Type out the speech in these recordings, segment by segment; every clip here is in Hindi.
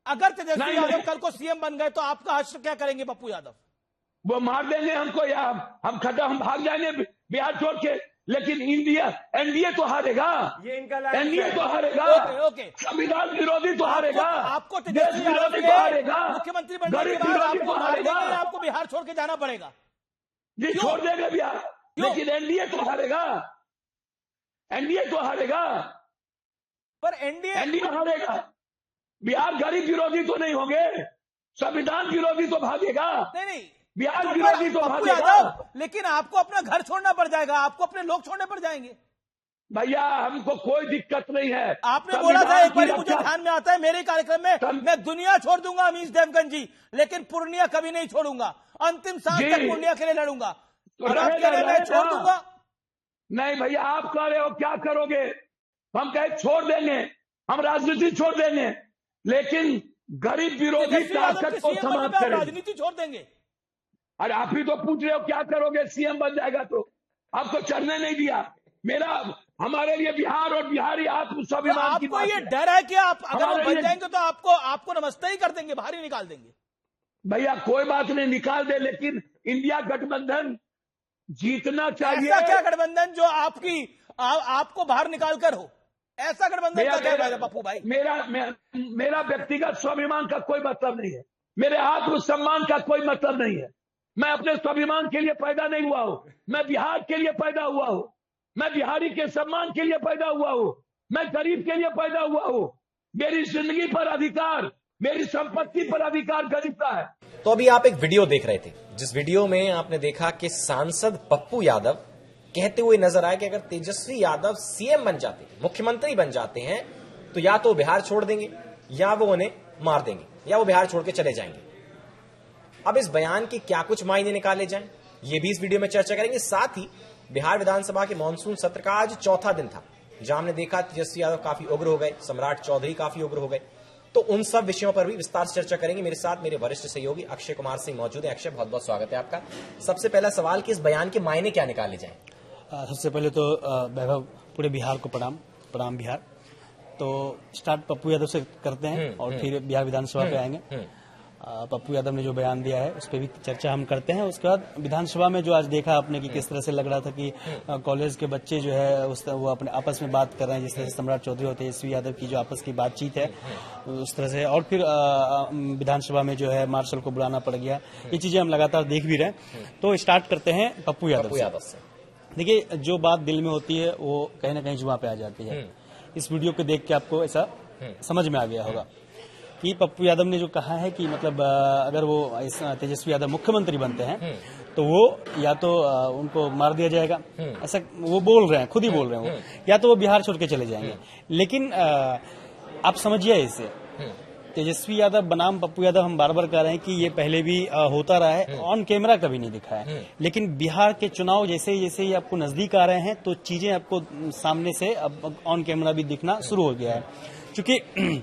अगर तेजस्वी यादव कल को सीएम बन गए तो आपका हश्र क्या करेंगे पप्पू यादव? वो मार देंगे हमको, या हम भाग जाएंगे बिहार छोड़ के। लेकिन एनडीए तो हारेगा, ये इनका एनडीए तो हारेगा। ओके। संविधान विरोधी तो हारेगा, आपको देश विरोधी तो हारेगा, मुख्यमंत्री बनने के बाद आपको मार देंगे, आपको बिहार छोड़ के जाना पड़ेगा। जी छोड़ देंगे बिहार, लेकिन एनडीए तो हारेगा, एनडीए तो हारेगा। पर एनडीए हारेगा। बिहार गरीब विरोधी तो नहीं होंगे, संविधान विरोधी तो भागेगा। नहीं बिहार विरोधी तो भागेगा। लेकिन आपको अपना घर छोड़ना पड़ जाएगा, आपको अपने लोग छोड़ने पड़ जाएंगे। भैया हमको कोई दिक्कत नहीं है। आपने बोला था एक बार, मुझे ध्यान में आता है मेरे कार्यक्रम में, मैं दुनिया छोड़ दूंगा अमीश देवगन जी, लेकिन पूर्णिया कभी नहीं छोड़ूंगा, अंतिम सांस तक पूर्णिया के लिए लड़ूंगा। और आप कह रहे हैं मैं छोड़ दूंगा? नहीं भैया, आप कह रहे हो क्या करोगे? हम कहे छोड़ देंगे, हम राजनीति छोड़ देंगे, लेकिन गरीब विरोधी ताकत को समाप्त करेंगे। राजनीति छोड़ देंगे? अरे आप ही तो पूछ रहे हो क्या करोगे सीएम बन जाएगा तो? आपको चढ़ने नहीं दिया। हमारे लिए बिहार और बिहारी आत्मस्वाभिमान की बात है। ये डर है कि आप अगर वो बन जाएंगे तो आपको नमस्ते ही कर देंगे, बाहर ही निकाल देंगे? भैया कोई बात नहीं, निकाल दे, लेकिन इंडिया गठबंधन जीतना चाहिए। ऐसा क्या गठबंधन जो आपको बाहर निकाल कर हो? ऐसा गठबंधन का क्या फायदा पप्पू भाई? मेरा व्यक्तिगत स्वाभिमान का कोई मतलब नहीं है, मेरे आत्मसम्मान का कोई मतलब नहीं है। मैं अपने स्वाभिमान के लिए पैदा नहीं हुआ हूं, मैं बिहार के लिए पैदा हुआ हूं, मैं बिहारी के सम्मान के लिए पैदा हुआ हूं, मैं गरीब के लिए पैदा हुआ हूं। मेरी जिंदगी पर अधिकार, मेरी संपत्ति पर अधिकार गरीब का है। तो अभी आप एक वीडियो देख रहे थे, जिस वीडियो में आपने देखा कि सांसद पप्पू यादव कहते हुए नजर आए कि अगर तेजस्वी यादव सीएम बन जाते, मुख्यमंत्री बन जाते हैं, तो या तो बिहार छोड़ देंगे, या वो उन्हें मार देंगे, या वो बिहार छोड़ के चले जाएंगे। अब इस बयान के क्या कुछ मायने निकाले जाएं, ये भी इस वीडियो में चर्चा करेंगे। साथ ही बिहार विधानसभा के मानसून सत्र का आज चौथा दिन था, जहां हमने देखा तेजस्वी यादव काफी उग्र हो गए, सम्राट चौधरी काफी उग्र हो गए। तो उन सब विषयों पर भी विस्तार से चर्चा करेंगे। मेरे साथ मेरे वरिष्ठ सहयोगी अक्षय कुमार सिंह मौजूद है। अक्षय, बहुत बहुत स्वागत है आपका। सबसे पहला सवाल कि इस बयान के मायने क्या निकाले जाएं? सबसे पहले तो वैभव, पूरे बिहार को प्रणाम बिहार। तो स्टार्ट पप्पू यादव से करते हैं और फिर बिहार विधानसभा पे आएंगे। पप्पू यादव ने जो बयान दिया है उस पर भी चर्चा हम करते हैं। उसके बाद विधानसभा में जो आज देखा आपने कि किस तरह से लग रहा था कि कॉलेज के बच्चे जो है वो अपने आपस में बात कर रहे हैं, जिस तरह से सम्राट चौधरी और तेजस्वी यादव की जो आपस की बातचीत है उस तरह से। और फिर विधानसभा में जो है मार्शल को बुलाना पड़ गया। ये चीजें हम लगातार देख भी रहे हैं। तो स्टार्ट करते हैं पप्पू यादव से। देखिए, जो बात दिल में होती है वो कहीं ना कहीं जुबान पे आ जाती है। इस वीडियो को देख के आपको ऐसा समझ में आ गया होगा कि पप्पू यादव ने जो कहा है कि मतलब अगर वो तेजस्वी यादव मुख्यमंत्री बनते हैं तो वो या तो उनको मार दिया जाएगा, ऐसा वो बोल रहे हैं, खुद ही बोल रहे हैं वो, या तो वो बिहार छोड़ के चले जाएंगे। लेकिन आप समझिए इसे, तेजस्वी यादव बनाम पप्पू यादव हम बार बार कह रहे हैं कि ये पहले भी होता रहा है, ऑन कैमरा कभी नहीं दिखा है। लेकिन बिहार के चुनाव जैसे जैसे ही आपको नजदीक आ रहे हैं तो चीजें आपको सामने से अब ऑन कैमरा भी दिखना शुरू हो गया है। क्योंकि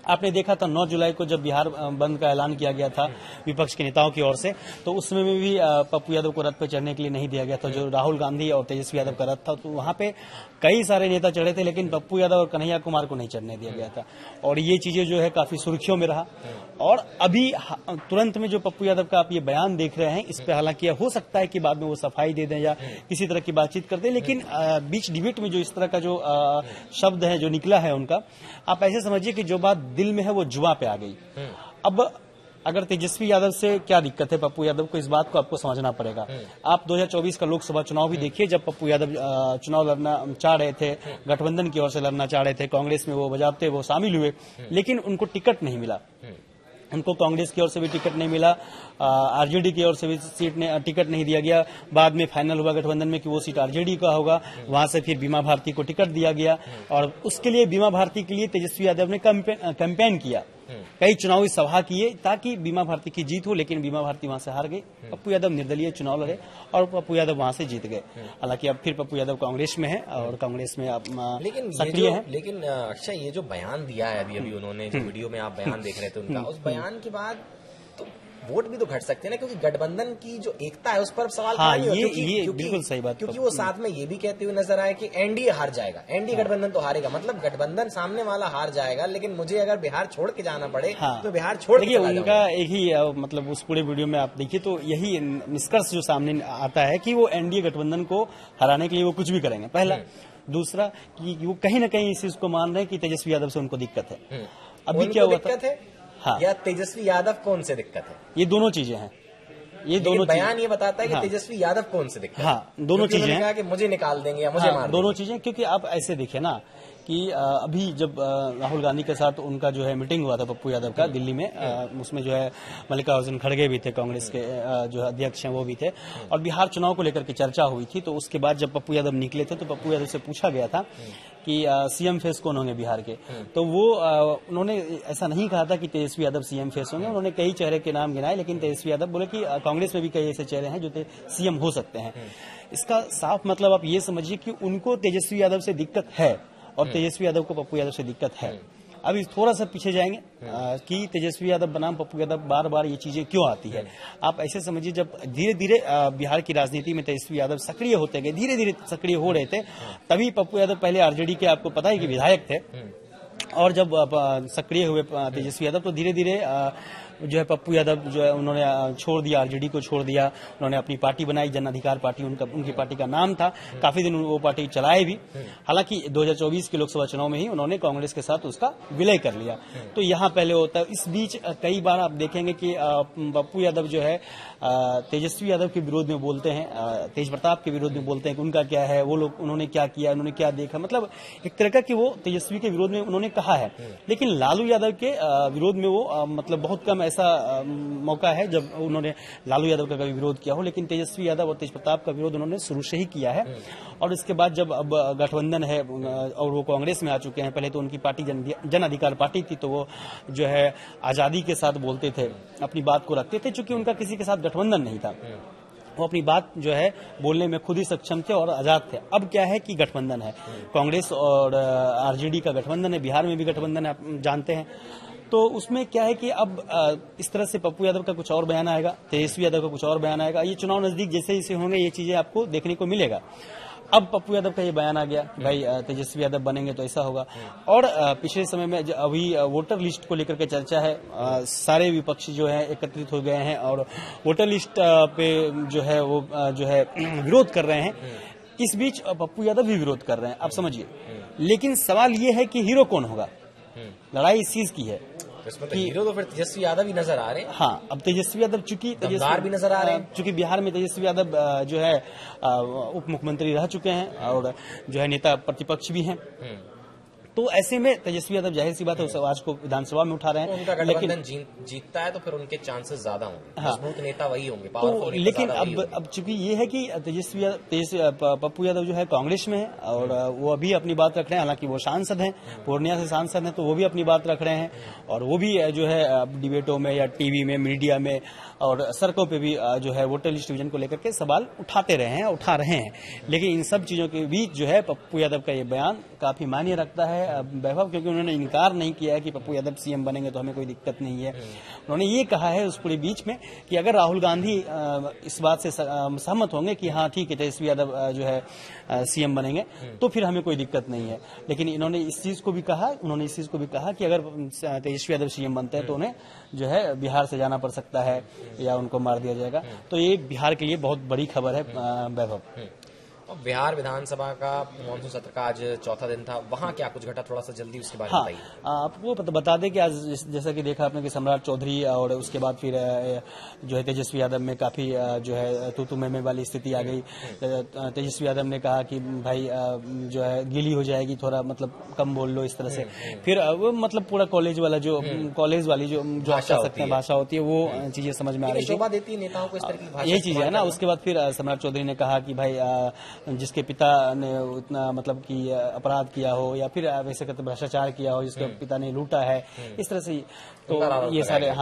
आपने देखा था 9 जुलाई को जब बिहार बंद का ऐलान किया गया था विपक्ष के नेताओं की ओर से, तो उसमें भी पप्पू यादव को रथ पर चढ़ने के लिए नहीं दिया गया था। जो राहुल गांधी और तेजस्वी यादव का रथ था, तो वहां पे कई सारे नेता चढ़े थे, लेकिन पप्पू यादव और कन्हैया कुमार को नहीं चढ़ने दिया गया था। और ये चीजें जो है काफी सुर्खियों में रहा। और अभी तुरंत में जो पप्पू यादव का आप ये बयान देख रहे हैं, इस पे हालांकि हो सकता है कि बाद में वो सफाई दे दें या किसी तरह की बातचीत कर दें, लेकिन बीच डिबेट में जो इस तरह का जो शब्द है जो निकला है उनका, आप ऐसे समझिए कि जो बात दिल में है वो जुबान पे आ गई। अब अगर तेजस्वी यादव से क्या दिक्कत है पप्पू यादव को, इस बात को आपको समझना पड़ेगा। आप 2024 का लोकसभा चुनाव भी देखिए, जब पप्पू यादव चुनाव लड़ना चाह रहे थे, गठबंधन की ओर से लड़ना चाह रहे थे, कांग्रेस में वो बजाबते वो शामिल हुए, लेकिन उनको टिकट नहीं मिला। उनको कांग्रेस की ओर से भी टिकट नहीं मिला, आरजेडी की ओर से भी टिकट नहीं दिया गया। बाद में फाइनल हुआ गठबंधन में कि वो सीट आरजेडी का होगा। वहां से फिर बीमा भारती को टिकट दिया गया और उसके लिए बीमा भारती के लिए तेजस्वी यादव ने कैंपेन किया, कई चुनावी सभा किए ताकि बीमा भारती की जीत हो, लेकिन बीमा भारती वहां से हार गई। पप्पू यादव निर्दलीय चुनाव लड़े और पप्पू यादव वहां से जीत गए। हालांकि अब फिर पप्पू यादव कांग्रेस में है और कांग्रेस में सक्रिय है। लेकिन अक्षय, ये जो बयान दिया है अभी उन्होंने, जो वीडियो में आप बयान देख रहे थे उनका, उस बयान के बाद तो वोट भी तो घट सकते हैं ना, क्योंकि गठबंधन की जो एकता है उस पर सवाल हाँ, खड़ा नहीं होता, ये बिल्कुल सही बात। क्योंकि वो साथ में ये भी कहते हुए नजर आए कि एनडीए हार जाएगा, एनडीए गठबंधन तो हारेगा, मतलब गठबंधन सामने वाला हार जाएगा, लेकिन मुझे अगर बिहार छोड़ के जाना पड़े तो बिहार छोड़ के चला उनका एक ही मतलब उस पूरे वीडियो में आप देखिए तो यही निष्कर्ष जो सामने आता है कि वो एनडीए गठबंधन को हराने के लिए वो कुछ भी करेंगे, पहला। दूसरा कि वो कहीं ना कहीं इस चीज को मान रहे हैं कि तेजस्वी यादव से उनको दिक्कत है। अभी क्या हुआ दिक्कत है हाँ, या तेजस्वी यादव कौन से दिक्कत है? ये दोनों चीजें हैं, ये दोनों बयान ये बताता है कि हाँ, तेजस्वी यादव कौन से दिक्कत है। हाँ, दोनों चीजें हैं कि मुझे निकाल देंगे या मुझे मार दोनों चीजें। क्योंकि आप ऐसे देखिए ना कि अभी जब राहुल गांधी के साथ उनका जो है मीटिंग हुआ था पप्पू यादव का दिल्ली में, उसमें जो है मल्लिकार्जुन खड़गे भी थे, कांग्रेस के जो अध्यक्ष हैं वो भी थे, और बिहार चुनाव को लेकर के चर्चा हुई थी। तो उसके बाद जब पप्पू यादव निकले थे तो पप्पू यादव से पूछा गया था कि सीएम फेस कौन होंगे बिहार के, तो वो उन्होंने ऐसा नहीं कहा था कि तेजस्वी यादव सीएम फेस होंगे, उन्होंने कई चेहरे के नाम गिनाए, लेकिन तेजस्वी यादव बोले कि कांग्रेस में भी कई ऐसे चेहरे हैं जो सीएम हो सकते हैं। इसका साफ मतलब आप ये समझिए कि उनको तेजस्वी यादव से दिक्कत है और तेजस्वी यादव को पप्पू यादव से दिक्कत है। अभी थोड़ा सा पीछे जाएंगे कि तेजस्वी यादव बनाम पप्पू यादव बार बार ये चीजें क्यों आती है। आप ऐसे समझिए जब धीरे धीरे बिहार की राजनीति में तेजस्वी यादव सक्रिय होते गए, धीरे धीरे सक्रिय हो रहे थे, तभी पप्पू यादव पहले आरजेडी के आपको पता है कि विधायक थे, और जब सक्रिय हुए तेजस्वी यादव तो धीरे धीरे जो है पप्पू यादव जो है उन्होंने छोड़ दिया, आरजेडी को छोड़ दिया, उन्होंने अपनी पार्टी बनाई, जन अधिकार पार्टी उनकी पार्टी का नाम था। काफी दिन वो पार्टी चलाए भी, हालांकि 2024 के लोकसभा चुनाव में ही उन्होंने कांग्रेस के साथ उसका विलय कर लिया। तो यहाँ पहले होता है, इस बीच कई बार आप देखेंगे कि पप्पू यादव जो है तेजस्वी यादव के विरोध में बोलते हैं, तेज प्रताप के विरोध में बोलते हैं कि उनका क्या है, वो लोग उन्होंने क्या किया, उन्होंने क्या देखा, मतलब एक तरह का कि वो तेजस्वी के विरोध में उन्होंने कहा है। लेकिन लालू यादव के विरोध में वो मतलब बहुत कम ऐसा मौका है जब उन्होंने लालू यादव का कभी विरोध किया हो, लेकिन तेजस्वी यादव और तेज प्रताप का विरोध उन्होंने शुरू से ही किया है। और इसके बाद जब अब गठबंधन है और वो कांग्रेस में आ चुके हैं, पहले तो उनकी पार्टी जन अधिकार पार्टी थी, तो वो जो है आजादी के साथ बोलते थे, अपनी बात को रखते थे, चूंकि उनका किसी के साथ गठबंधन नहीं था, वो अपनी बात जो है बोलने में खुद ही सक्षम थे और आजाद थे। अब क्या है कि गठबंधन है, कांग्रेस और आरजेडी का गठबंधन है, बिहार में भी गठबंधन है, आप जानते हैं। तो उसमें क्या है कि अब इस तरह से पप्पू यादव का कुछ और बयान आएगा, तेजस्वी यादव का कुछ और बयान आएगा, ये चुनाव नजदीक जैसे जैसे होंगे ये चीजें आपको देखने को मिलेगा। अब पप्पू यादव का ये बयान आ गया कि भाई तेजस्वी यादव बनेंगे तो ऐसा होगा। और पिछले समय में अभी वोटर लिस्ट को लेकर के चर्चा है, सारे विपक्षी जो है एकत्रित हो गए हैं और वोटर लिस्ट पे जो है वो जो है विरोध कर रहे हैं। इस बीच पप्पू यादव भी विरोध कर रहे हैं, आप समझिए। लेकिन सवाल ये है कि हीरो कौन होगा, लड़ाई इस चीज की है। इसमें तो हीरो तो फिर तेजस्वी यादव ही नजर आ रहे हैं। हाँ, अब तेजस्वी यादव चूंकि भी नजर आ रहे हैं, चूंकि बिहार में तेजस्वी यादव जो है उप मुख्यमंत्री रह चुके हैं और जो है नेता प्रतिपक्ष भी हैं, तो ऐसे में तेजस्वी यादव जाहिर सी बात है उस आवाज को विधानसभा में उठा रहे हैं। उनका गठबंधन जीतता है तो फिर उनके चांसेस ज्यादा होंगे, मजबूत नेता वही होंगे, तो लेकिन अब चूंकि ये है कि पप्पू यादव जो है कांग्रेस में है और वो अभी अपनी बात रख रहे हैं, हालांकि वो सांसद हैं, पूर्णिया से सांसद हैं, तो वो भी अपनी बात रख रहे हैं और वो भी जो है डिबेटों में या टीवी में, मीडिया में और सड़कों पे भी जो है वोटर लिस्ट डिवीजन को लेकर के सवाल उठाते रहे हैं, उठा रहे हैं। लेकिन इन सब चीजों के बीच जो है पप्पू यादव का ये बयान काफी मायने रखता है वैभव, क्योंकि उन्होंने इनकार नहीं किया है कि पप्पू यादव सीएम बनेंगे तो हमें कोई दिक्कत नहीं है। उन्होंने ये कहा है उस पूरे बीच में कि अगर राहुल गांधी इस बात से सहमत होंगे कि हाँ ठीक है तेजस्वी यादव जो है सीएम बनेंगे तो फिर हमें कोई दिक्कत नहीं है। लेकिन इन्होंने इस चीज को भी कहा कि अगर तेजस्वी यादव सीएम बनते हैं तो उन्हें जो है बिहार से जाना पड़ सकता है या उनको मार दिया जाएगा। तो ये बिहार के लिए बहुत बड़ी खबर है वैभव। बिहार विधानसभा का मानसून सत्र का आज चौथा दिन था, वहां क्या कुछ घटा, थोड़ा सा जल्दी उसके बारे में बताइए। आपको बता दें कि आज जैसा कि देखा आपने कि सम्राट चौधरी और उसके बाद फिर जो है तेजस्वी यादव में काफी जो है तू में वाली स्थिति आ गई। तेजस्वी यादव ने कहा कि भाई जो है गीली हो जाएगी, थोड़ा मतलब कम बोल लो, इस तरह से। फिर वो मतलब पूरा कॉलेज वाली जो आप कह सकते हैं भाषा होती है, वो चीजें समझ में आ रही शोभा देती है नेताओं को इस तरह की भाषा, यही चीज है ना। उसके बाद फिर सम्राट चौधरी ने कहा कि भाई जिसके पिता ने उतना मतलब कि अपराध किया हो या फिर वैसे कहते भ्रष्टाचार किया हो, जिसके पिता ने लूटा है, इस तरह से तो ये सारे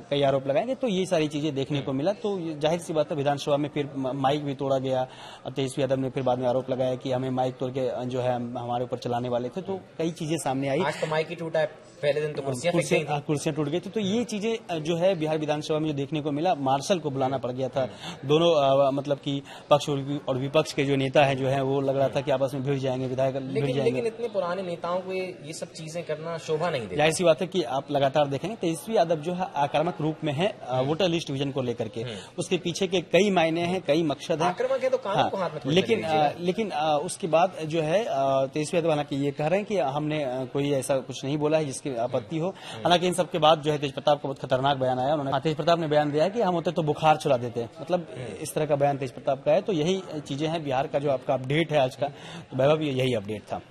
कई आरोप लगाएंगे। तो ये सारी चीजें देखने को मिला। तो जाहिर सी बात है विधानसभा में फिर माइक भी तोड़ा गया। तेजस्वी यादव ने फिर बाद में आरोप लगाया कि हमें माइक तोड़ के जो है हमारे ऊपर चलाने वाले थे। तो कई चीजें सामने आई। आज तो माइक ही टूटा है, पहले दिन तो कुर्सियां फेंक गई थी। कुर्सियां टूट गई थी। तो ये चीजें जो है बिहार विधानसभा में जो देखने को मिला, मार्शल को बुलाना पड़ गया था। दोनों मतलब कि पक्ष और विपक्ष के जो नेता हैं जो है वो लग रहा था कि आपस में भिड़ जाएंगे, विधायक भिड़ जाएंगे। लेकिन इतने पुराने नेताओं को ये सब चीजें करना शोभा नहीं देता। जाहिर सी बात है कि आप लगातार देखेंगे तेजस्वी यादव जो है आक्रामक रूप में है वोटर लिस्ट विजन को लेकर के। उसके पीछे के कई मायने हैं, कई मकसद हैं। आक्रामक है तो कानून को हाथ में थोड़ी लेकिन उसके बाद जो है तेजस्वी यादव हालांकि ये कह रहे हैं कि हमने कोई ऐसा कुछ नहीं बोला है जिसकी आपत्ति हो। हालांकि इन सबके बाद जो है तेज प्रताप का बहुत खतरनाक बयान आया। उन्होंने तेज प्रताप ने बयान दिया है कि हम होते तो बुखार छुड़ा देते, मतलब इस तरह का बयान तेज प्रताप का है। तो यही चीजें हैं बिहार का जो आपका अपडेट है आज का। तो वैभव यही अपडेट था।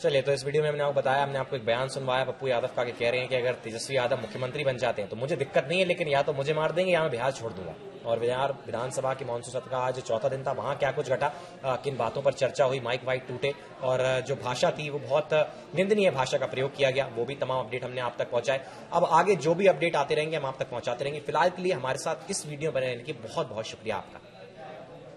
चलिए, तो इस वीडियो में हमने आपको बताया, हमने आपको एक बयान सुनवाया पप्पू यादव का कि कह रहे हैं कि अगर तेजस्वी यादव मुख्यमंत्री बन जाते हैं तो मुझे दिक्कत नहीं है, लेकिन या तो मुझे मार देंगे या मैं बिहार छोड़ दूंगा। और बिहार विधानसभा के मानसून सत्र का आज चौथा दिन था, वहां क्या कुछ घटा, किन बातों पर चर्चा हुई, माइक वाइक टूटे और जो भाषा थी वो बहुत निंदनीय भाषा का प्रयोग किया गया, वो भी तमाम अपडेट हमने आप तक पहुंचाए। अब आगे जो भी अपडेट आते रहेंगे हम आप तक पहुंचाते रहेंगे। फिलहाल के लिए हमारे साथ इस वीडियो बनाने के लिए बहुत बहुत शुक्रिया आपका।